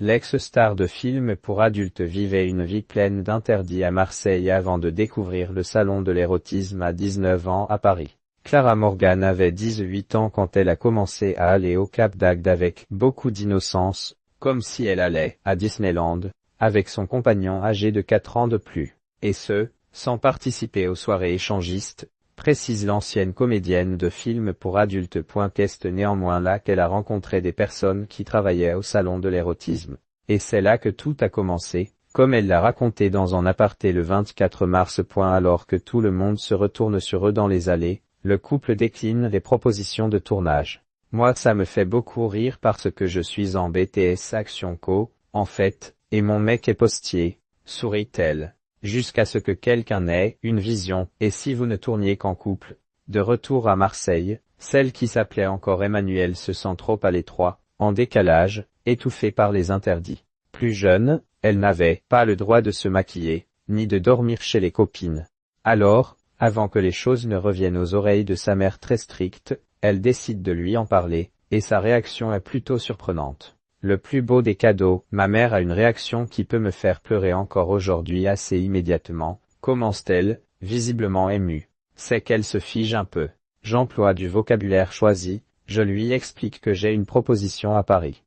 L'ex-star de films pour adultes vivait une vie pleine d'interdits à Marseille avant de découvrir le salon de l'érotisme à 19 ans à Paris. Clara Morgan avait 18 ans quand elle a commencé à aller au Cap d'Agde avec beaucoup d'innocence, comme si elle allait à Disneyland, avec son compagnon âgé de 4 ans de plus. Et ce, sans participer aux soirées échangistes, précise l'ancienne comédienne de films pour adultes. Est néanmoins là qu'elle a rencontré des personnes qui travaillaient au salon de l'érotisme. Et c'est là que tout a commencé, comme elle l'a raconté dans un aparté le 24 mars. Alors que tout le monde se retourne sur eux dans les allées, le couple décline les propositions de tournage. Moi ça me fait beaucoup rire parce que je suis en BTS Action Co, en fait, et mon mec est postier, sourit-elle. Jusqu'à ce que quelqu'un ait une vision, et si vous ne tourniez qu'en couple. De retour à Marseille, celle qui s'appelait encore Emmanuelle se sent trop à l'étroit, en décalage, étouffée par les interdits. Plus jeune, elle n'avait pas le droit de se maquiller, ni de dormir chez les copines. Alors, avant que les choses ne reviennent aux oreilles de sa mère très stricte, elle décide de lui en parler, et sa réaction est plutôt surprenante. Le plus beau des cadeaux, ma mère a une réaction qui peut me faire pleurer encore aujourd'hui assez immédiatement, commence-t-elle, visiblement émue. C'est qu'elle se fige un peu. J'emploie du vocabulaire choisi, je lui explique que j'ai une proposition à Paris.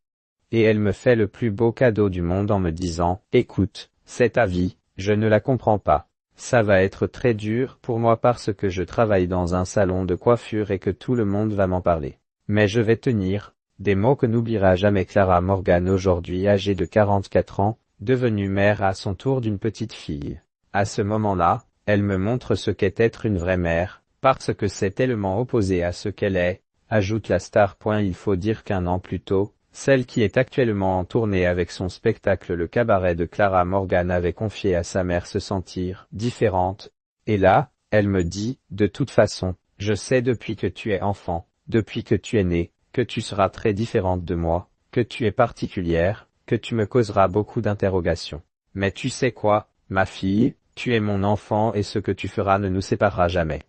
Et elle me fait le plus beau cadeau du monde en me disant, écoute, c'est ta vie, je ne la comprends pas. Ça va être très dur pour moi parce que je travaille dans un salon de coiffure et que tout le monde va m'en parler. Mais je vais tenir. Des mots que n'oubliera jamais Clara Morgan, aujourd'hui âgée de 44 ans, devenue mère à son tour d'une petite fille. À ce moment-là, elle me montre ce qu'est être une vraie mère, parce que c'est tellement opposé à ce qu'elle est, ajoute la star. Il faut dire qu'un an plus tôt, celle qui est actuellement en tournée avec son spectacle Le Cabaret de Clara Morgan avait confié à sa mère se sentir différente. Et là, elle me dit, de toute façon, je sais depuis que tu es enfant, depuis que tu es née, que tu seras très différente de moi, que tu es particulière, que tu me causeras beaucoup d'interrogations. Mais tu sais quoi, ma fille, tu es mon enfant et ce que tu feras ne nous séparera jamais.